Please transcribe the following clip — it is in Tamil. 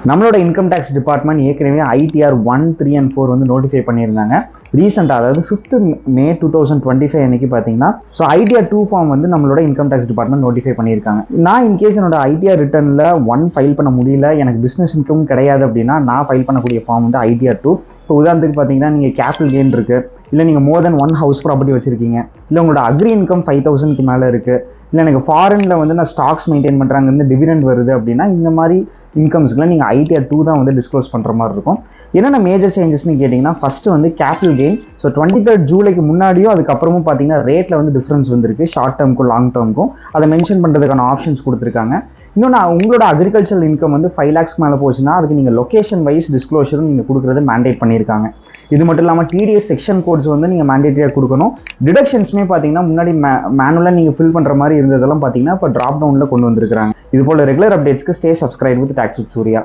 நம்மளோட இன்கம் டேக்ஸ் டிபார்ட்மெண்ட் ஏற்கனவே ITR 1, 3 and 4 வந்து நோட்டிஃபை பண்ணியிருந்தாங்க ரீசெண்டாக, அதாவது 5th May 2025 அன்னைக்கு பார்த்தீங்கன்னா. ஸோ ITR 2 ஃபார்ம் வந்து நம்மளோட இன்கம் டேக்ஸ் டிபார்ட்மெண்ட் நோட்டிஃபை பண்ணியிருக்காங்க. நான் இன்கேஸ் என்னோட ITR ரிட்டர்னில் 1 ஃபைல் பண்ண முடியல, எனக்கு பிஸ்னஸ் இன்கம் கிடையாது அப்படின்னா நான் ஃபைல் பண்ணக்கூடிய ஃபார்ம் வந்து ITR 2. இப்போ உதாரணத்துக்கு பார்த்தீங்கன்னா நீங்கள் கேபிட்டல் கெயின் இருக்குது, இல்லை நீங்கள் மோர் தென் 1 ஹவுஸ் ப்ராப்பர்ட்டி வச்சுருக்கீங்க, இல்லை உங்களோட அக்ரி இன்கம் 5,000க்கு மேலே இருக்குது, இல்லை எனக்கு ஃபாரினில் வந்து நான் ஸ்டாக்ஸ் மெயின்டைன் பண்ணுறாங்க, வந்து டிவிடெண்ட் வருது அப்படின்னா இந்த மாதிரி இன்கம்ஸ்க்குலாம் நீங்கள் ITR 2 தான் வந்து டிஸ்க்ளோஸ் பண்ணுற மாதிரி இருக்கும். என்னென்ன மேஜர் சேஞ்சஸ்ன்னு கேட்டிங்கன்னா, ஃபஸ்ட்டு வந்து கேபிட்டல் கெயின். ஸோ 23rd ஜூலைக்கு முன்னாடியும் அதுக்கப்புறமும் பார்த்தீங்கன்னா ரேட்டில் வந்து டிஃப்ரென்ஸ் வந்துருக்கு, ஷார்ட் டேர்முக்கும் லாங் டேர்முக்கும். அதை மென்ஷன் பண்ணுறதுக்கான ஆப்ஷன்ஸ் கொடுத்துருக்காங்க. இன்னொன்று, உங்களோட அக்ரிகல்ச்சரல் இன்கம் வந்து 5 lakhs மேலே போச்சுன்னா அதுக்கு நீங்கள் லொக்கேஷன் வைஸ் டிஸ்க்ளோஷரும் நீங்கள் கொடுக்குறது மேண்டேட் பண்ணியிருக்காங்க. இது மட்டும் இல்லாமல் TDS செக்ஷன் கோட்ஸ் வந்து நீங்கள் மேண்டேட்டரியாக கொடுக்கணும். டிடக்ஷன்ஸுமே பார்த்தீங்கன்னா முன்னாடி மேனுவலாக நீங்கள் ஃபில் பண்ணுற மாதிரி இருந்ததெல்லாம் பார்த்தீங்கன்னா இப்போ ட்ராப் டவுனில் கொண்டு வந்திருக்காங்க. இது போல் ரெகுலர் அப்டேட்ஸ்க்கு stay subscribe with talks with Surya.